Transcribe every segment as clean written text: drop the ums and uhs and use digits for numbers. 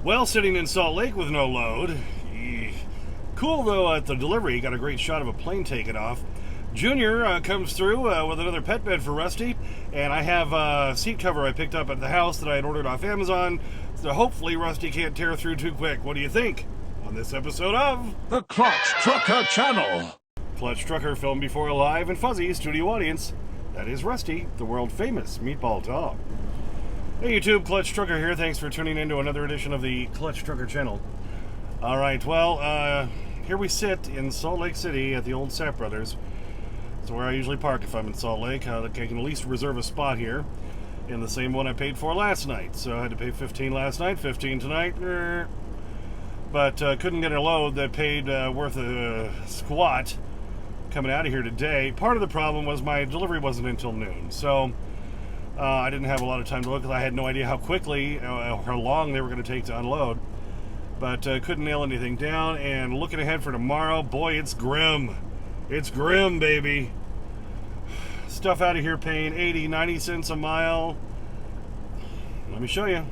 Well, sitting in Salt Lake with no load. Cool, though, at the delivery. Got a great shot of a plane taking off. Junior comes through with another pet bed for Rusty, and I have a seat cover I picked up at the house that I had ordered off Amazon, so hopefully Rusty can't tear through too quick. What do you think on this episode of the Clutch Trucker Channel? Clutch Trucker, filmed before a live and fuzzy studio audience. That is Rusty, the world-famous meatball dog. Hey YouTube, Clutch Trucker here. Thanks for tuning in to another edition of the Clutch Trucker Channel. All right, well, here we sit in Salt Lake City at the old Sapp Brothers. It's where I usually park if I'm in Salt Lake. I can at least reserve a spot here in the same one I paid for last night. So I had to pay $15 last night, $15 tonight. But couldn't get a load that paid worth a squat coming out of here today. Part of the problem was my delivery wasn't until noon. So I didn't have a lot of time to look because I had no idea how quickly or how long they were going to take to unload. But couldn't nail anything down. And looking ahead for tomorrow, boy, it's grim. It's grim, baby. Stuff out of here paying 80, 90 cents a mile. Let me show you.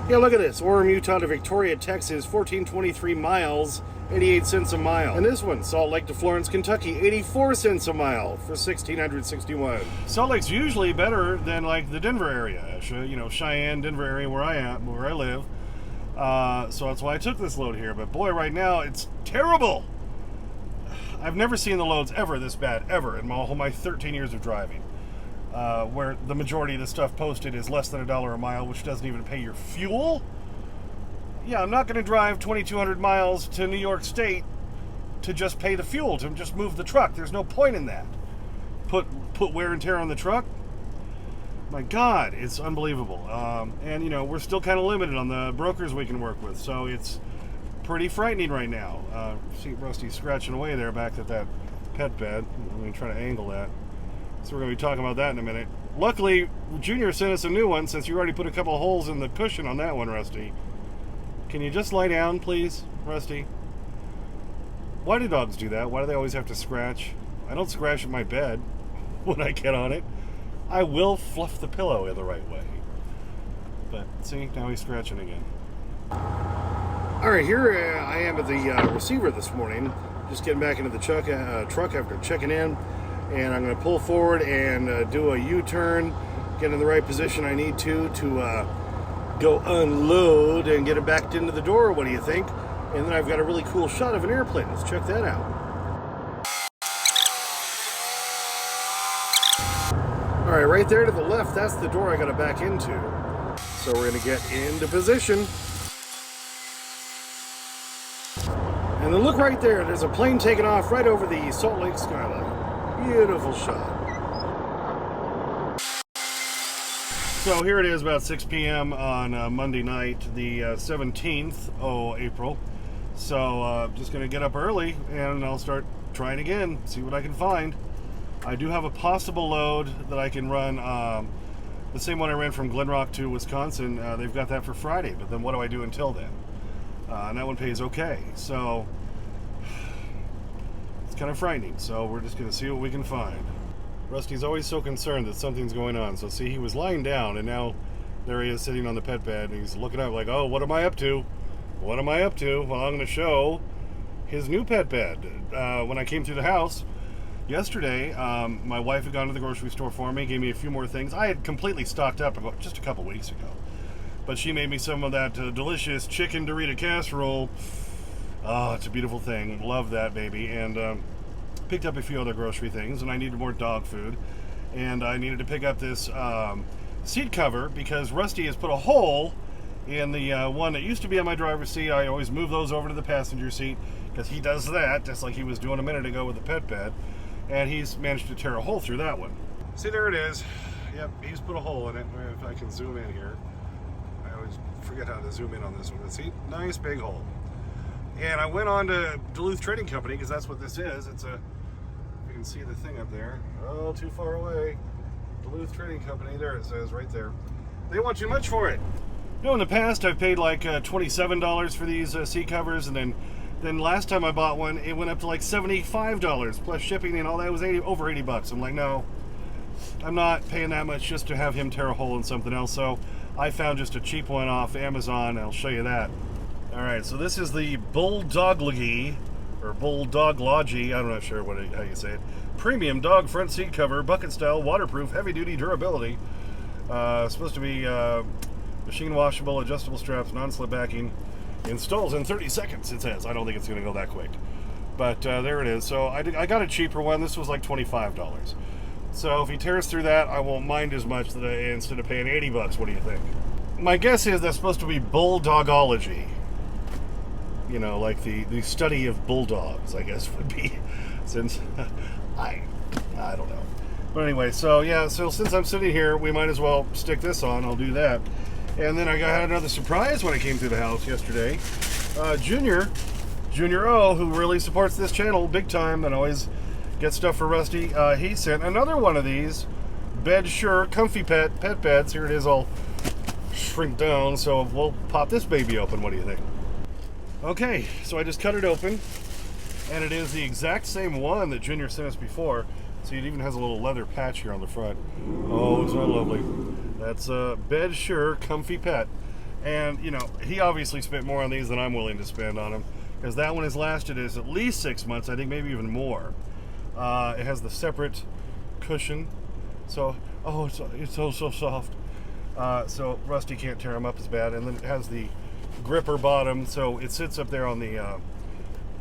Yeah, look at this. Orem, Utah to Victoria, Texas, 1423 miles, 88 cents a mile. And this one, Salt Lake to Florence, Kentucky, 84 cents a mile for 1661. Salt Lake's usually better than like the Denver area, you know, Cheyenne, Denver area where I live. So that's why I took this load here. But boy, right now it's terrible. I've never seen the loads ever this bad, ever, in my 13 years of driving. Where the majority of the stuff posted is less than $1 a mile, which doesn't even pay your fuel. Yeah, I'm not going to drive 2,200 miles to New York State to just pay the fuel, to just move the truck. There's no point in that. Put wear and tear on the truck. My God, it's unbelievable. And, you know, we're still kind of limited on the brokers we can work with, so it's pretty frightening right now. See Rusty scratching away there back at that pet bed. Let me try to angle that. So we're going to be talking about that in a minute. Luckily, Junior sent us a new one since you already put a couple of holes in the cushion on that one, Rusty. Can you just lie down, please, Rusty? Why do dogs do that? Why do they always have to scratch? I don't scratch at my bed when I get on it. I will fluff the pillow in the right way. But see, now he's scratching again. All right, here I am at the receiver this morning, just getting back into the truck after checking in, and I'm going to pull forward and do a U-turn, get in the right position I need to go unload and get it back into the door. What do you think? And then I've got a really cool shot of an airplane. Let's check that out. All right, right there to the left, that's the door I got to back into. So we're going to get into position. And then look right there, there's a plane taking off right over the Salt Lake skyline. Beautiful shot. So here it is about 6 p.m. on Monday night, the 17th of April. So just going to get up early and I'll start trying again, see what I can find. I do have a possible load that I can run, the same one I ran from Glen Rock to Wisconsin. They've got that for Friday, but then what do I do until then? And that one pays okay, so it's kind of frightening. So we're just going to see what we can find. Rusty's always so concerned that something's going on. So see, he was lying down, and now there he is sitting on the pet bed, and he's looking up like, oh, what am I up to? What am I up to? Well, I'm going to show his new pet bed. When I came through the house yesterday, my wife had gone to the grocery store for me, gave me a few more things. I had completely stocked up about just a couple weeks ago. But she made me some of that delicious chicken Dorito casserole. Oh, it's a beautiful thing. Love that, baby. And picked up a few other grocery things, and I needed more dog food. And I needed to pick up this seat cover because Rusty has put a hole in the one that used to be on my driver's seat. I always move those over to the passenger seat because he does that, just like he was doing a minute ago with the pet bed. And he's managed to tear a hole through that one. See, there it is. Yep, he's put a hole in it. If I can zoom in here. I always forget how to zoom in on this one. But see, nice big hole. And I went on to Duluth Trading Company, because that's what this is. It's a, you can see the thing up there. Oh, too far away. Duluth Trading Company, there it says, right there. They want too much for it. You know, in the past, I've paid like $27 for these seat covers, and then last time I bought one, it went up to like $75 plus shipping and all that. It was over 80 bucks. I'm like, no, I'm not paying that much just to have him tear a hole in something else. So I found just a cheap one off Amazon. I'll show you that. All right, so this is the Bulldoglogy, or Bulldoglogy, I'm not sure how you say it. Premium dog front seat cover, bucket style, waterproof, heavy duty durability. Supposed to be machine washable, adjustable straps, non-slip backing. Installs in 30 seconds, it says. I don't think it's going to go that quick. But there it is. So I got a cheaper one. This was like $25. So if he tears through that, I won't mind as much instead of paying $80. What do you think? My guess is that's supposed to be Bulldogology. You know, like the study of bulldogs, I guess would be, since I don't know. But anyway, so yeah, so since I'm sitting here, we might as well stick this on. I'll do that. And then I had another surprise when I came through the house yesterday. Junior O, who really supports this channel big time and always gets stuff for Rusty, he sent another one of these Bed Sure Comfy Pet beds. Here it is, all shrink down, so we'll pop this baby open. What do you think? Okay, so I just cut it open, and it is the exact same one that Junior sent us before. See, it even has a little leather patch here on the front. Oh, isn't that lovely? That's a Bed Sure Comfy Pet. And, you know, he obviously spent more on these than I'm willing to spend on them, because that one has lasted us at least 6 months, I think maybe even more. It has the separate cushion, so, oh, it's so soft. So Rusty can't tear them up as bad. And then it has the gripper bottom, so it sits up there on the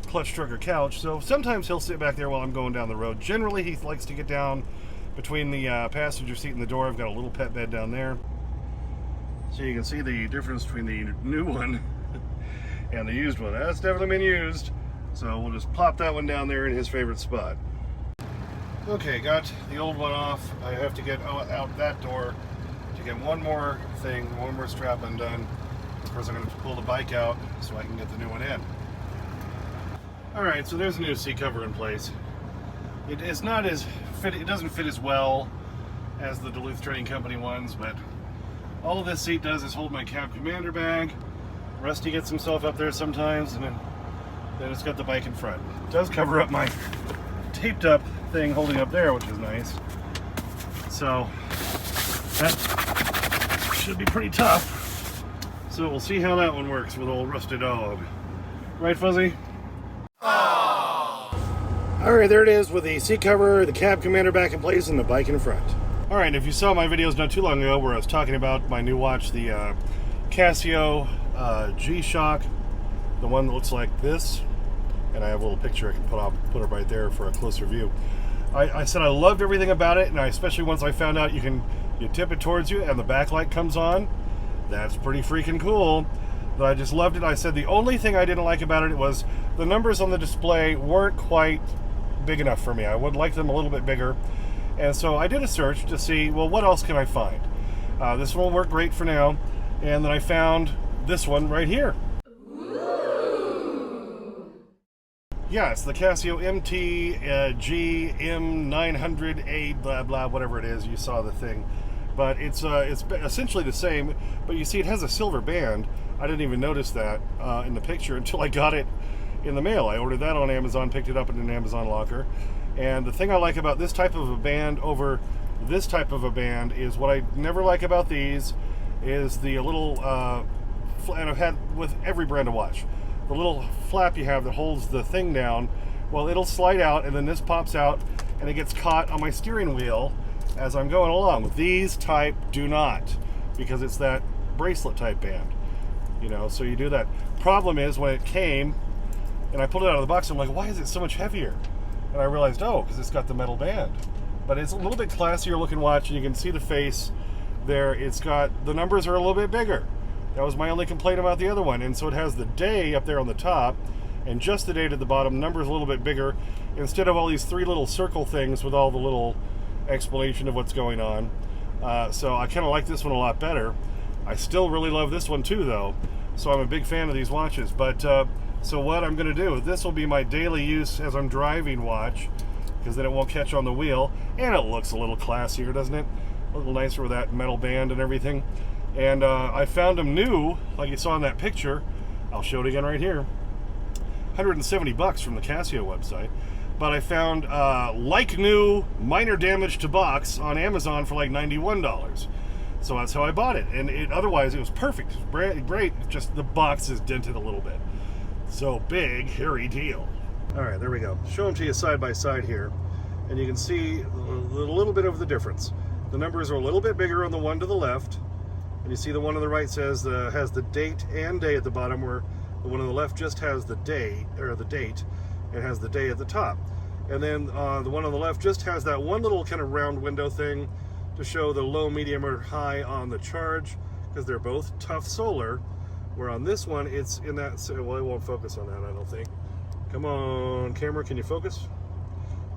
clutch trucker couch. So sometimes he'll sit back there while I'm going down the road. Generally, he likes to get down between the passenger seat and the door. I've got a little pet bed down there. So you can see the difference between the new one and the used one. That's definitely been used. So we'll just plop that one down there in his favorite spot. Okay, got the old one off. I have to get out that door to get one more thing, one more strap undone. Of course, I'm going to pull the bike out so I can get the new one in. Alright, so there's a new seat cover in place. It is not as fit, it doesn't fit as well as the Duluth Trading Company ones, but all of this seat does is hold my cab commander bag. Rusty gets himself up there sometimes, and then it's got the bike in front. It does cover up my taped up thing holding up there, which is nice. So that should be pretty tough. So we'll see how that one works with old Rusty Dog. Right, Fuzzy? Alright, there it is with the seat cover, the cab commander back in place, and the bike in front. Alright, if you saw my videos not too long ago where I was talking about my new watch, the Casio G-Shock, the one that looks like this, and I have a little picture I can put up right there for a closer view. I said I loved everything about it, and especially once I found out you tip it towards you and the backlight comes on. That's pretty freaking cool. But I just loved it. I said the only thing I didn't like about it was the numbers on the display weren't quite big enough for me. I would like them a little bit bigger. And so I did a search to see, well, what else can I find? This one will work great for now. And then I found this one right here. Yeah, it's the Casio MTGM900DA-8, blah, blah, whatever it is. You saw the thing. But it's essentially the same, but you see it has a silver band. I didn't even notice that in the picture until I got it in the mail. I ordered that on Amazon, picked it up in an Amazon locker. And the thing I like about this type of a band over this type of a band is what I never like about these is the little, and I've had with every brand of watch, the little flap you have that holds the thing down, well, it'll slide out and then this pops out and it gets caught on my steering wheel as I'm going along. With these type do not, because it's that bracelet type band, you know, so you do that. Problem is when it came and I pulled it out of the box, I'm like, why is it so much heavier? And I realized, oh, because it's got the metal band. But it's a little bit classier looking watch, and you can see the face there. It's got, the numbers are a little bit bigger. That was my only complaint about the other one. And so it has the day up there on the top and just the date at the bottom. Numbers a little bit bigger instead of all these three little circle things with all the little explanation of what's going on. So I kind of like this one a lot better. I still really love this one too, though. So I'm a big fan of these watches. But so what I'm going to do, this will be my daily use as I'm driving watch, because then it won't catch on the wheel, and it looks a little classier, doesn't it? A little nicer with that metal band and everything. And I found them new, like you saw in that picture. I'll show it again right here. $170 from the Casio website. But I found like new, minor damage to box on Amazon for like $91. So that's how I bought it. And otherwise, it was perfect. It was great. Just the box is dented a little bit. So big, hairy deal. All right, there we go. Show them to you side by side here. And you can see a little bit of the difference. The numbers are a little bit bigger on the one to the left. And you see the one on the right has the date and day at the bottom, where the one on the left just has the day, or the date, and has the day at the top. And then the one on the left just has that one little kind of round window thing to show the low, medium, or high on the charge, because they're both tough solar. Where on this one, it's in that, well, it won't focus on that, I don't think. Come on, camera, can you focus?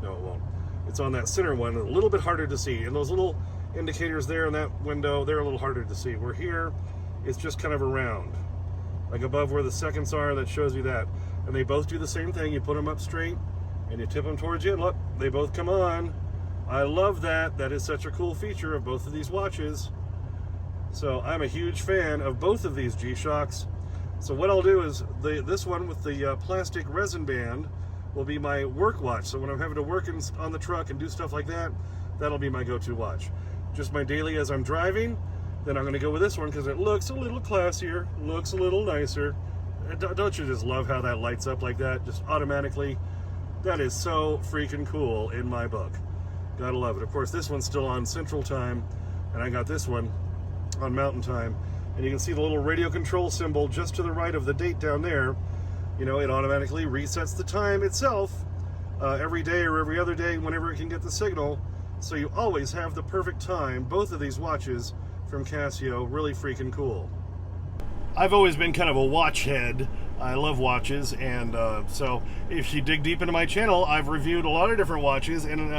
No, it won't. It's on that center one, a little bit harder to see. And those little indicators there in that window, they're a little harder to see. Where here, it's just kind of around. Like above where the seconds are, that shows you that. And they both do the same thing. You put them up straight, and you tip them towards you, and look, they both come on. I love that. That is such a cool feature of both of these watches. So I'm a huge fan of both of these G-Shocks. So what I'll do is, this one with the plastic resin band will be my work watch. So when I'm having to work on the truck and do stuff like that, that'll be my go-to watch. Just my daily as I'm driving, then I'm going to go with this one because it looks a little classier, looks a little nicer. Don't you just love how that lights up like that, just automatically? That is so freaking cool in my book. Gotta love it. Of course, this one's still on Central Time, and I got this one on Mountain Time. And you can see the little radio control symbol just to the right of the date down there. You know, it automatically resets the time itself every day or every other day whenever it can get the signal. So you always have the perfect time. Both of these watches from Casio, really freaking cool. I've always been kind of a watch head. I love watches, and so if you dig deep into my channel, I've reviewed a lot of different watches, and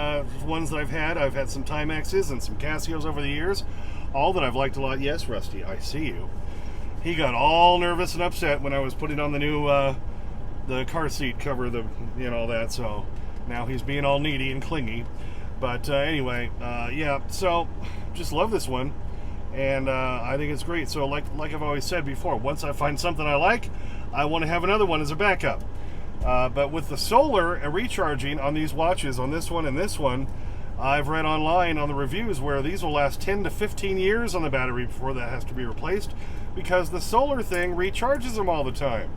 ones that I've had some Timexes and some Casios over the years, all that I've liked a lot. Yes, Rusty, I see you. He got all nervous and upset when I was putting on the new the car seat cover, all that, so now he's being all needy and clingy. But anyway, yeah, so just love this one. And I think it's great. So like I've always said before, once I find something I like, I want to have another one as a backup. But with the solar recharging on these watches, on this one and this one, I've read online on the reviews where these will last 10 to 15 years on the battery before that has to be replaced, because the solar thing recharges them all the time.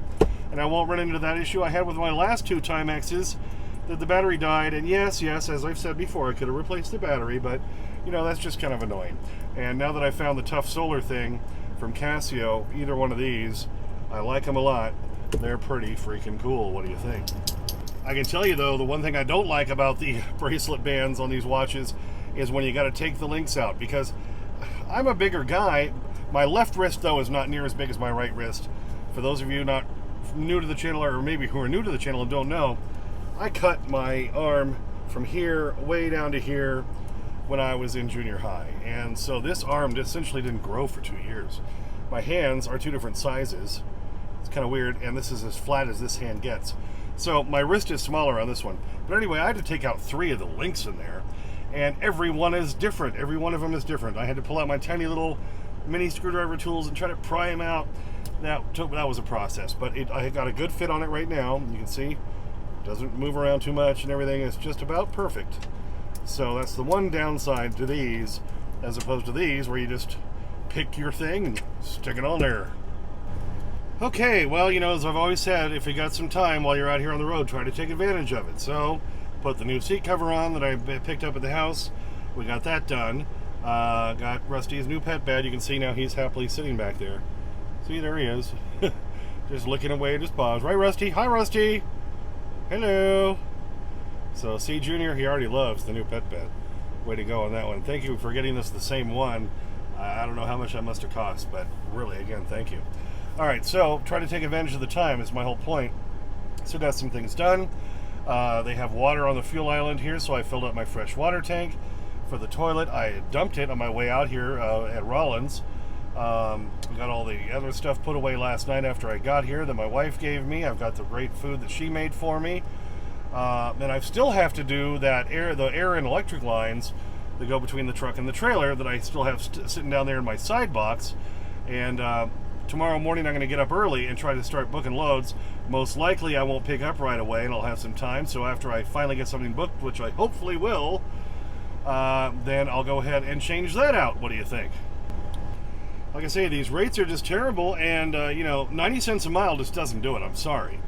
And I won't run into that issue I had with my last two Timexes, that the battery died. And yes, as I've said before, I could have replaced the battery, but that's just kind of annoying. And now that I found the tough solar thing from Casio, either one of these, I like them a lot. They're pretty freaking cool. What do you think? I can tell you though, the one thing I don't like about the bracelet bands on these watches is when you got to take the links out, because I'm a bigger guy. My left wrist though is not near as big as my right wrist. For those of you not new to the channel, or maybe who are new to the channel and don't know, I cut my arm from here way down to here when I was in junior high, and so this arm essentially didn't grow for 2 years. My hands are two different sizes. It's kind of weird, and this is as flat as this hand gets. So my wrist is smaller on this one. But anyway, I had to take out 3 of the links in there, and every one is different. Every one of them is different. I had to pull out my tiny little mini screwdriver tools and try to pry them out. That was a process, but I got a good fit on it right now. You can see it doesn't move around too much, and everything is just about perfect. So that's the one downside to these, as opposed to these, where you just pick your thing and stick it on there. Okay, well, as I've always said, if you got some time while you're out here on the road, try to take advantage of it. So, put the new seat cover on that I picked up at the house. We got that done. Got Rusty's new pet bed. You can see now he's happily sitting back there. See, there he is. Just licking away at his paws. Right, Rusty? Hi, Rusty! Hello! So, C Junior, he already loves the new pet bed. Way to go on that one. Thank you for getting us the same one. I don't know how much that must have cost, but really, again, thank you. All right, so try to take advantage of the time is my whole point. So got some things done. They have water on the fuel island here, so I filled up my fresh water tank. For the toilet, I dumped it on my way out here at Rollins. We got all the other stuff put away last night after I got here that my wife gave me. I've got the great food that she made for me. And I still have to do the air and electric lines that go between the truck and the trailer that I still have sitting down there in my side box. And tomorrow morning I'm going to get up early and try to start booking loads. Most likely I won't pick up right away, and I'll have some time. So after I finally get something booked, which I hopefully will, then I'll go ahead and change that out. What do you think? like I say, these rates are just terrible, and 90 cents a mile just doesn't do it. I'm sorry,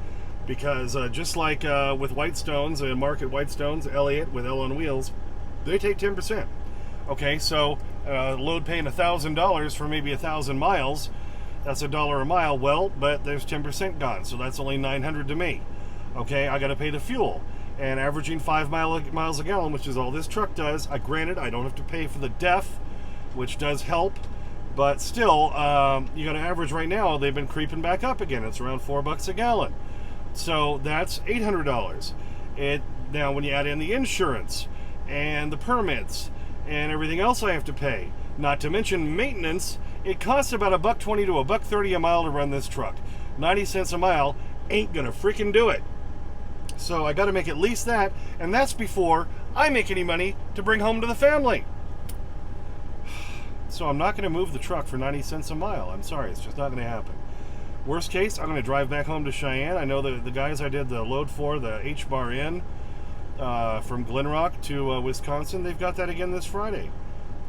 because just like with Whitestones and Market Whitestones, Elliott with L on Wheels, they take 10%. Okay, so load paying $1,000 for maybe 1,000 miles, that's $1 a mile. Well, but there's 10% gone, so that's only $900 to me. Okay, I got to pay the fuel, and averaging 5 miles a gallon, which is all this truck does. Granted, I don't have to pay for the DEF, which does help, but still, you got to average right now. They've been creeping back up again. It's around $4 a gallon, so that's $800. Now when you add in the insurance and the permits and everything else I have to pay, not to mention maintenance, it costs about $1.20 to $1.30 a mile to run this truck. 90 cents a mile ain't gonna freaking do it. So I got to make at least that, and that's before I make any money to bring home to the family. So I'm not going to move the truck for 90 cents a mile. I'm sorry, it's just not going to happen. Worst case, I'm going to drive back home to Cheyenne. I know the guys I did the load for, the H-Bar Inn, from Glenrock to Wisconsin, they've got that again this Friday.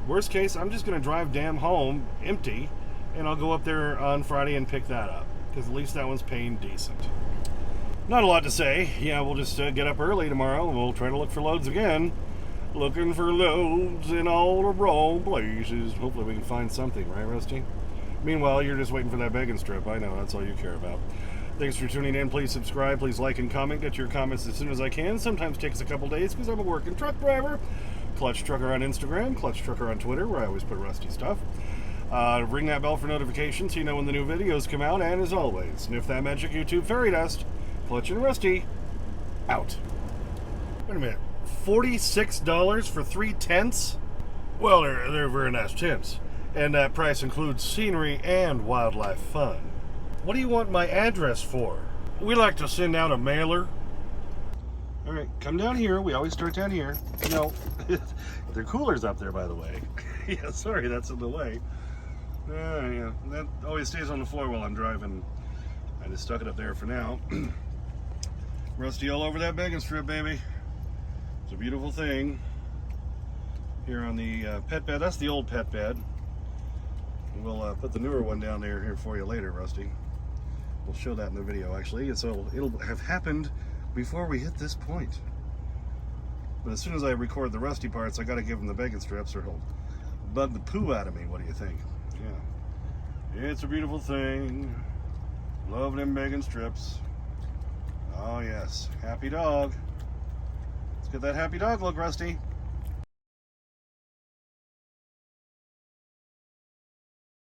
Worst case, I'm just going to drive damn home empty, and I'll go up there on Friday and pick that up, because at least that one's paying decent. Not a lot to say. Yeah, we'll just get up early tomorrow and we'll try to look for loads again. Looking for loads in all the wrong places. Hopefully we can find something, right, Rusty? Meanwhile, you're just waiting for that begging strip. I know, that's all you care about. Thanks for tuning in. Please subscribe. Please like and comment. Get your comments as soon as I can. Sometimes takes a couple days because I'm a working truck driver. Clutch Trucker on Instagram. Clutch Trucker on Twitter, where I always put Rusty stuff. Ring that bell for notifications so you know when the new videos come out. And as always, sniff that magic YouTube fairy dust. Clutch and Rusty, out. Wait a minute, $46 for 3 tents? Well, they're very nice tents, and that price includes scenery and wildlife fun. What do you want my address for? We like to send out a mailer. All right, come down here. We always start down here. No, there are coolers up there, by the way. Yeah, sorry, that's in the way. Yeah, that always stays on the floor while I'm driving. I just stuck it up there for now. Rusty all over that begging strip, baby. It's a beautiful thing. Here on the pet bed. That's the old pet bed. We'll put the newer one down there here for you later, Rusty. We'll show that in the video, actually. So it'll have happened before we hit this point. But as soon as I record the Rusty parts, I got to give him the begging strips or he'll bug the poo out of me. What do you think? Yeah. It's a beautiful thing. Love them begging strips. Oh yes, happy dog. Let's get that happy dog look, Rusty.